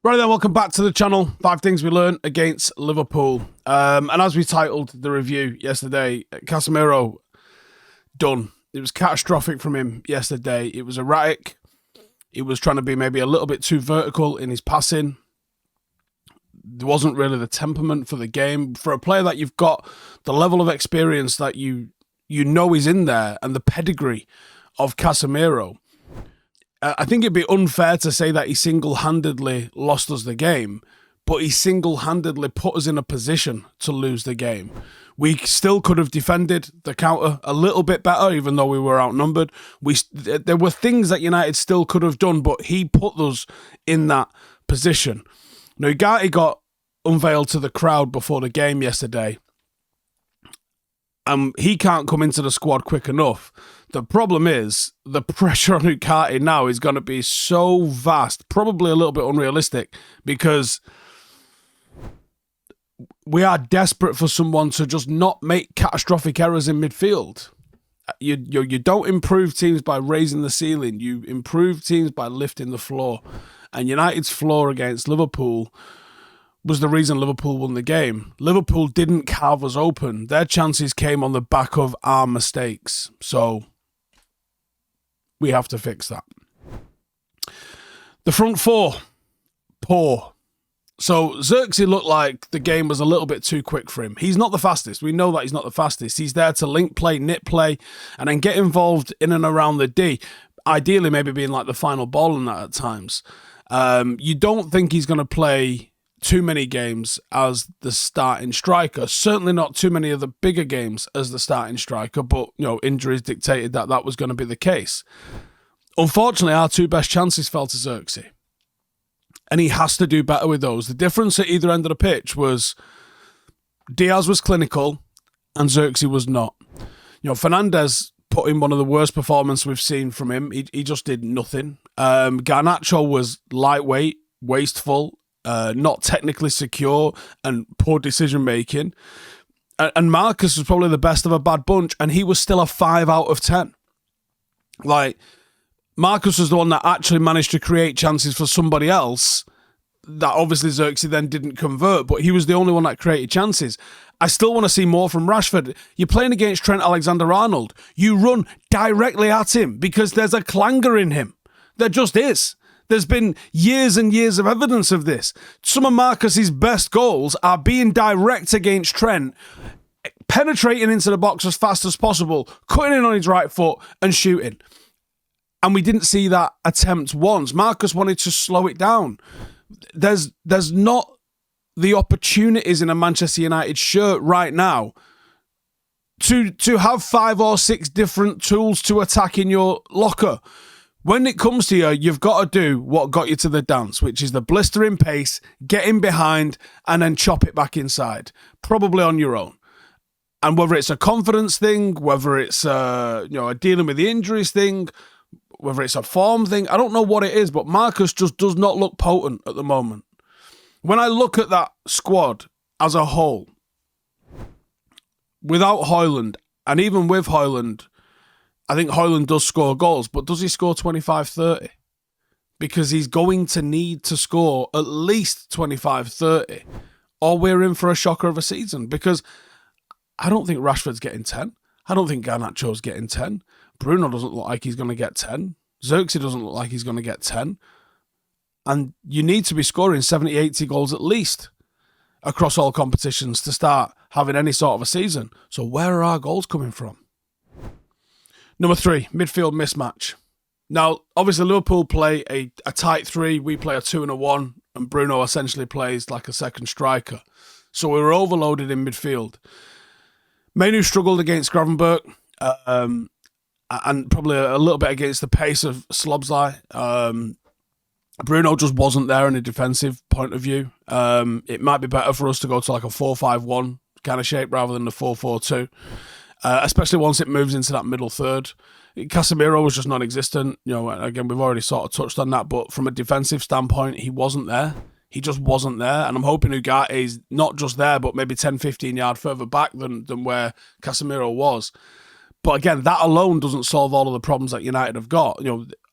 Right then, welcome back to the channel. 5 things we learned against Liverpool. And as we titled the review yesterday, Casemiro, done. It was catastrophic from him yesterday. It was erratic. He was trying to be maybe a little bit too vertical in his passing. There wasn't really the temperament for the game. For a player that you've got the level of experience that you know is in there and the pedigree of Casemiro, I think it'd be unfair to say that he single-handedly lost us the game, but he single-handedly put us in a position to lose the game. We still could have defended the counter a little bit better, even though we were outnumbered. There were things that United still could have done, but he put us in that position. Now, Ugarte got unveiled to the crowd before the game yesterday. He can't come into the squad quick enough. The problem is the pressure on Ugarte now is going to be so vast, probably a little bit unrealistic, because we are desperate for someone to just not make catastrophic errors in midfield. You don't improve teams by raising the ceiling. You improve teams by lifting the floor. And United's floor against Liverpool was the reason Liverpool won the game. Liverpool didn't carve us open. Their chances came on the back of our mistakes. So we have to fix that. The front four, poor. So Xerxes looked like the game was a little bit too quick for him. He's not the fastest. We know that he's not the fastest. He's there to link play, knit play, and then get involved in and around the D. Ideally, maybe being like the final ball in that at times. You don't think he's going to play too many games as the starting striker. Certainly not too many of the bigger games as the starting striker, but injuries dictated that that was going to be the case. Unfortunately, our 2 best chances fell to Xerxes, and he has to do better with those. The difference at either end of the pitch was Diaz was clinical and Xerxes was not. Fernandes put in one of the worst performances we've seen from him. He just did nothing. Garnacho was lightweight, wasteful, not technically secure, and poor decision making. And Marcus was probably the best of a bad bunch, and he was still a 5 out of 10. Like, Marcus was the one that actually managed to create chances for somebody else that obviously Xerxes then didn't convert, but he was the only one that created chances. I still want to see more from Rashford. You're playing against Trent Alexander-Arnold. You run directly at him because there's a clanger in him. There just is. There's been years and years of evidence of this. Some of Marcus's best goals are being direct against Trent, penetrating into the box as fast as possible, cutting in on his right foot and shooting. And we didn't see that attempt once. Marcus wanted to slow it down. There's not the opportunities in a Manchester United shirt right now to have 5 or 6 different tools to attack in your locker. When it comes to you, you've got to do what got you to the dance, which is the blistering pace, get in behind, and then chop it back inside, probably on your own. And whether it's a confidence thing, whether it's a dealing with the injuries thing, whether it's a form thing, I don't know what it is, but Marcus just does not look potent at the moment. When I look at that squad as a whole, without Højlund, and even with Højlund, I think Højlund does score goals, but does he score 25-30? Because he's going to need to score at least 25-30, or we're in for a shocker of a season. Because I don't think Rashford's getting 10. I don't think Garnacho's getting 10. Bruno doesn't look like he's going to get 10. Xerxes doesn't look like he's going to get 10. And you need to be scoring 70, 80 goals at least across all competitions to start having any sort of a season. So where are our goals coming from? Number 3, midfield mismatch. Now, obviously, Liverpool play a tight 3. We play a 2 and a 1. And Bruno essentially plays like a second striker. So we were overloaded in midfield. Manu struggled against Gravenberch. And probably a little bit against the pace of Slobsly. Bruno just wasn't there in a defensive point of view. It might be better for us to go to like a 4-5-1 kind of shape rather than the 4-4-2. Especially once it moves into that middle third. Casemiro was just non-existent. Again, we've already sort of touched on that, but from a defensive standpoint, he wasn't there. He just wasn't there, and I'm hoping Ugarte is not just there, but maybe 10, 15 yards further back than where Casemiro was. But again, that alone doesn't solve all of the problems that United have got.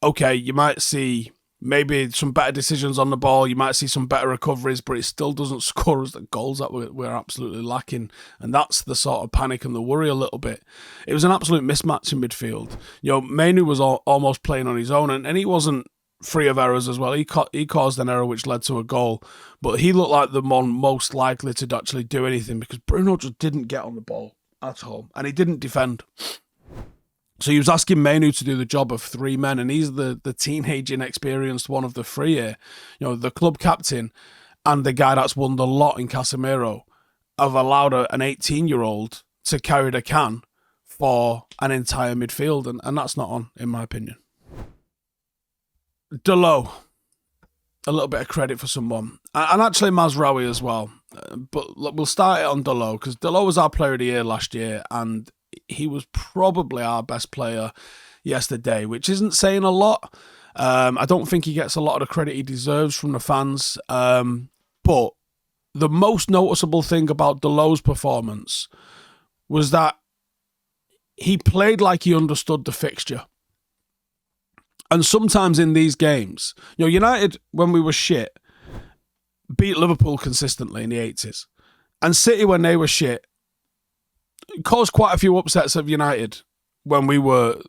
Okay, you might see maybe some better decisions on the ball. You might see some better recoveries, but it still doesn't score us the goals that we're absolutely lacking. And that's the sort of panic and the worry a little bit. It was an absolute mismatch in midfield. Mainoo was almost playing on his own, and he wasn't free of errors as well. He caused an error which led to a goal, but he looked like the one most likely to actually do anything because Bruno just didn't get on the ball at all, and he didn't defend. So he was asking Mainoo to do the job of three men, and he's the teenage, inexperienced one of the three here. The club captain and the guy that's won the lot in Casemiro have allowed an 18-year-old to carry the can for an entire midfield, and that's not on, in my opinion. Dalot, a little bit of credit for someone, and actually Mazraoui as well. But look, we'll start it on Dalot, because Dalot was our player of the year last year, and he was probably our best player yesterday, which isn't saying a lot. I don't think he gets a lot of the credit he deserves from the fans. But the most noticeable thing about Dalot's performance was that he played like he understood the fixture. And sometimes in these games, United, when we were shit, beat Liverpool consistently in the 80s. And City, when they were shit, caused quite a few upsets of United when we were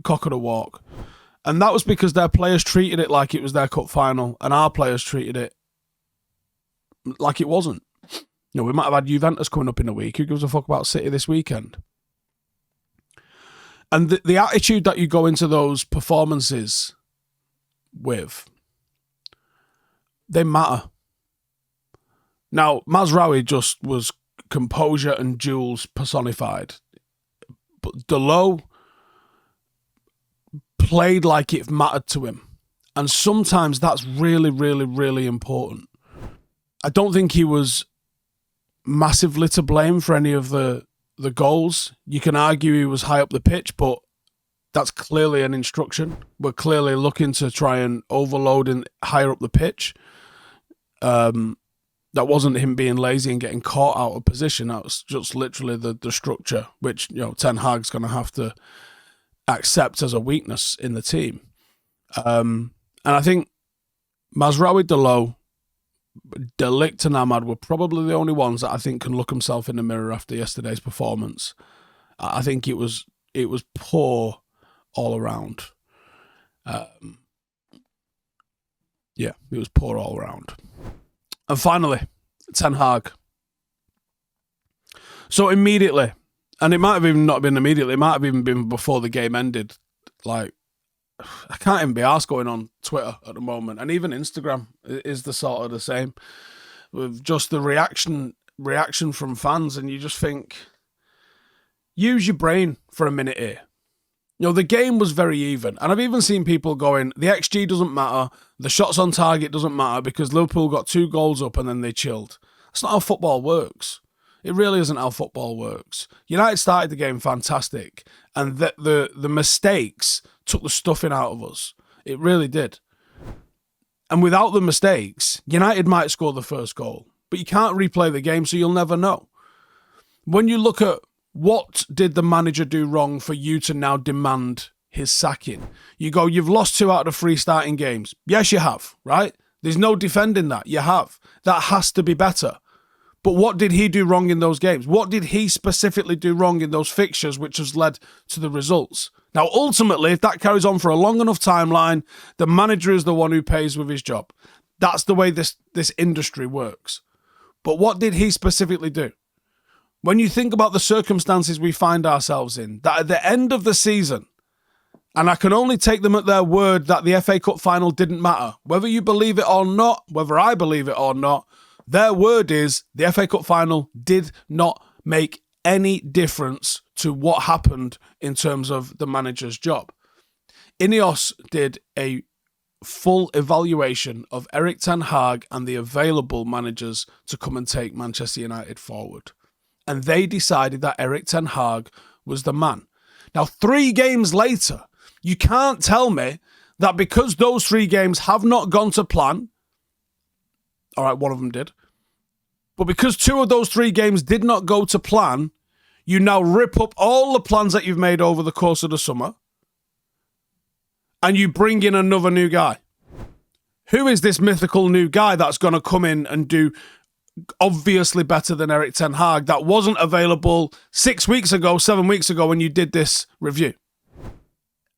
cock of the walk. And that was because their players treated it like it was their cup final, and our players treated it like it wasn't. We might have had Juventus coming up in a week. Who gives a fuck about City this weekend? And the attitude that you go into those performances with, they matter. Now, Mazraoui just was composure and duels personified. But Dalot played like it mattered to him. And sometimes that's really, really, really important. I don't think he was massively to blame for any of the goals. You can argue he was high up the pitch, but that's clearly an instruction. We're clearly looking to try and overload and higher up the pitch. That wasn't him being lazy and getting caught out of position. That was just literally the structure, which Ten Hag's going to have to accept as a weakness in the team. And I think Mazraoui, Dalot, De Ligt and Ahmad were probably the only ones that I think can look himself in the mirror after yesterday's performance. I think it was poor all around. It was poor all around. And finally, Ten Hag. So immediately, and it might have even not been immediately, it might have even been before the game ended. Like, I can't even be arsed going on Twitter at the moment, and even Instagram is the sort of the same, with just the reaction from fans, and you just think, use your brain for a minute here. The game was very even, and I've even seen people going, the XG doesn't matter, the shots on target doesn't matter because Liverpool got 2 goals up and then they chilled. That's not how football works. It really isn't how football works. United started the game fantastic, and the mistakes took the stuffing out of us. It really did. And without the mistakes, United might score the first goal, but you can't replay the game, so you'll never know. When you look at what did the manager do wrong for you to now demand his sacking? You go, you've lost 2 out of 3 starting games. Yes, you have, right? There's no defending that. You have. That has to be better. But what did he do wrong in those games? What did he specifically do wrong in those fixtures which has led to the results? Now, ultimately, if that carries on for a long enough timeline, the manager is the one who pays with his job. That's the way this industry works. But what did he specifically do? When you think about the circumstances we find ourselves in, that at the end of the season, and I can only take them at their word that the FA Cup final didn't matter, whether you believe it or not, whether I believe it or not, their word is the FA Cup final did not make any difference to what happened in terms of the manager's job. Ineos did a full evaluation of Erik Ten Hag and the available managers to come and take Manchester United forward. And they decided that Erik Ten Hag was the man. Now, 3 games later, you can't tell me that because those 3 games have not gone to plan, all right, one of them did, but because 2 of those 3 games did not go to plan, you now rip up all the plans that you've made over the course of the summer and you bring in another new guy. Who is this mythical new guy that's going to come in and do obviously better than Erik Ten Hag that wasn't available 6 weeks ago, 7 weeks ago when you did this review?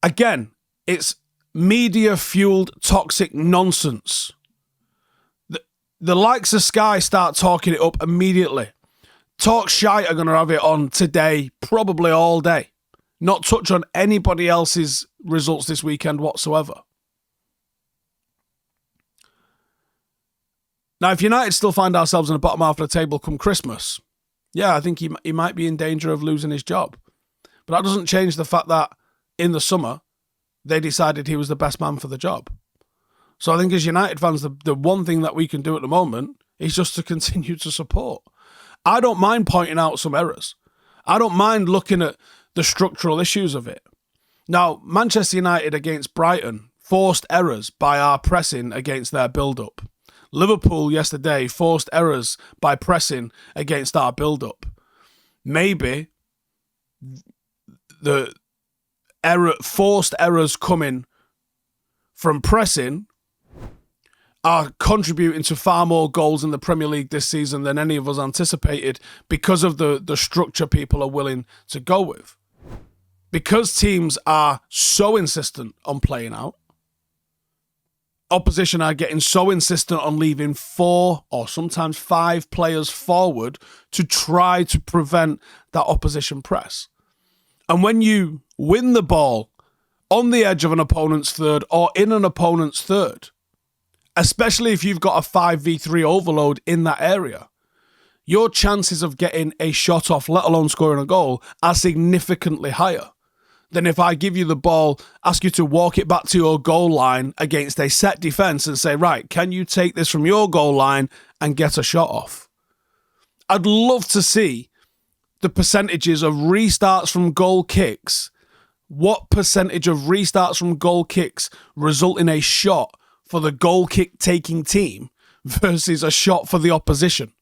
Again, it's media-fueled toxic nonsense. The likes of Sky start talking it up immediately. Talk Shite are going to have it on today, probably all day. Not touch on anybody else's results this weekend whatsoever. Now, if United still find ourselves in the bottom half of the table come Christmas, yeah, I think he might be in danger of losing his job. But that doesn't change the fact that in the summer, they decided he was the best man for the job. So I think as United fans, the one thing that we can do at the moment is just to continue to support. I don't mind pointing out some errors. I don't mind looking at the structural issues of it. Now, Manchester United against Brighton forced errors by our pressing against their build-up. Liverpool yesterday forced errors by pressing against our build-up. Maybe the forced errors coming from pressing are contributing to far more goals in the Premier League this season than any of us anticipated because of the structure people are willing to go with. Because teams are so insistent on playing out, opposition are getting so insistent on leaving 4 or sometimes 5 players forward to try to prevent that opposition press. And when you win the ball on the edge of an opponent's third or in an opponent's third, especially if you've got a 5v3 overload in that area, your chances of getting a shot off, let alone scoring a goal, are significantly higher than if I give you the ball, ask you to walk it back to your goal line against a set defence and say, right, can you take this from your goal line and get a shot off? I'd love to see the percentages of restarts from goal kicks. What percentage of restarts from goal kicks result in a shot for the goal kick taking team versus a shot for the opposition?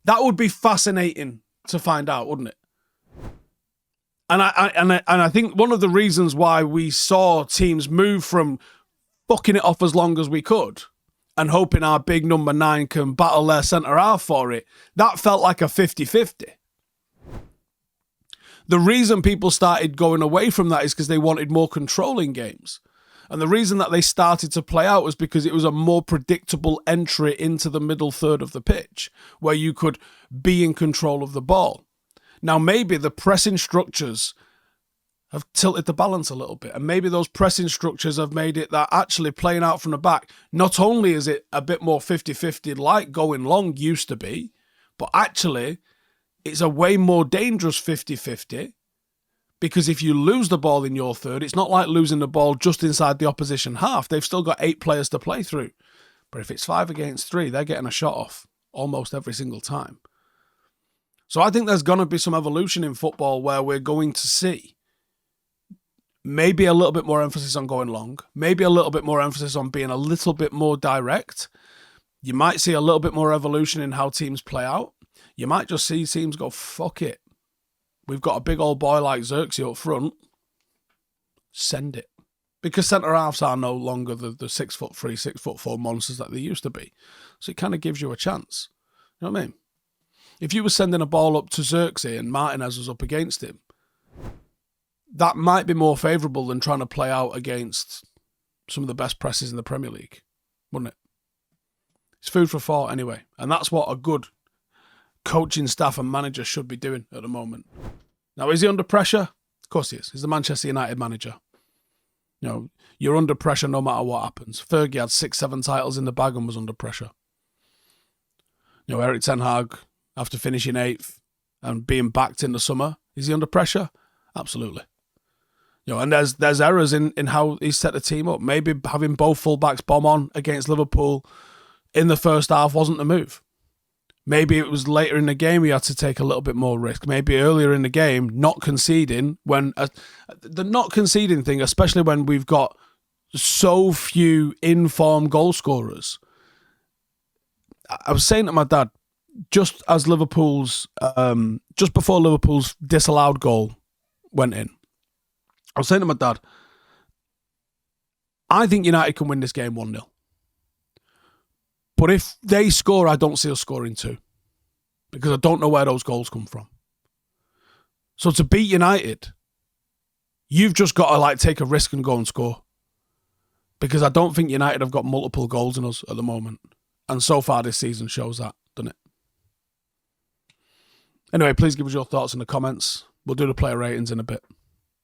That would be fascinating to find out, wouldn't it? And I think one of the reasons why we saw teams move from fucking it off as long as we could and hoping our big number 9 can battle their centre-half for it, that felt like a 50-50. The reason people started going away from that is because they wanted more control in games. And the reason that they started to play out was because it was a more predictable entry into the middle third of the pitch where you could be in control of the ball. Now, maybe the pressing structures have tilted the balance a little bit. And maybe those pressing structures have made it that actually playing out from the back, not only is it a bit more 50-50 like going long used to be, but actually it's a way more dangerous 50-50. Because if you lose the ball in your third, it's not like losing the ball just inside the opposition half. They've still got 8 players to play through. But if it's 5 against 3, they're getting a shot off almost every single time. So I think there's going to be some evolution in football where we're going to see maybe a little bit more emphasis on going long, maybe a little bit more emphasis on being a little bit more direct. You might see a little bit more evolution in how teams play out. You might just see teams go, fuck it. We've got a big old boy like Xerxes up front. Send it. Because centre-halves are no longer the 6'3", 6'4" monsters that they used to be. So it kind of gives you a chance. You know what I mean? If you were sending a ball up to Xerxes and Martinez was up against him, that might be more favourable than trying to play out against some of the best presses in the Premier League, wouldn't it? It's food for thought anyway. And that's what a good coaching staff and manager should be doing at the moment. Now, is he under pressure? Of course he is. He's the Manchester United manager. You know, you're under pressure no matter what happens. Fergie had 6-7 titles in the bag and was under pressure. You know, Erik Ten Hag, after finishing 8th and being backed in the summer, is he under pressure? Absolutely. You know, and there's errors in how he set the team up. Maybe having both fullbacks bomb on against Liverpool in the first half wasn't the move. Maybe it was later in the game we had to take a little bit more risk. Maybe earlier in the game, not conceding when the not conceding thing, especially when we've got so few in-form goal scorers. I was saying to my dad, just before Liverpool's disallowed goal went in, I was saying to my dad, I think United can win this game 1-0. But if they score, I don't see us scoring 2. Because I don't know where those goals come from. So to beat United, you've just got to take a risk and go and score. Because I don't think United have got multiple goals in us at the moment. And so far this season shows that, doesn't it? Anyway, please give us your thoughts in the comments. We'll do the player ratings in a bit.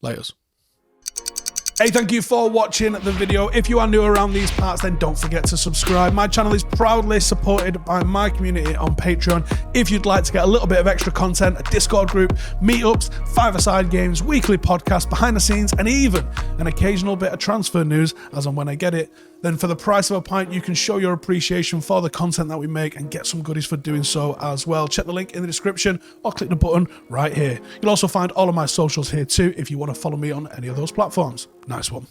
Laters. Hey, thank you for watching the video. If you are new around these parts, then don't forget to subscribe. My channel is proudly supported by my community on Patreon. If you'd like to get a little bit of extra content, a Discord group, meetups, five-a-side games, weekly podcasts, behind the scenes, and even an occasional bit of transfer news as and when I get it, then for the price of a pint, you can show your appreciation for the content that we make and get some goodies for doing so as well. Check the link in the description or click the button right here. You'll also find all of my socials here too if you want to follow me on any of those platforms. Nice one.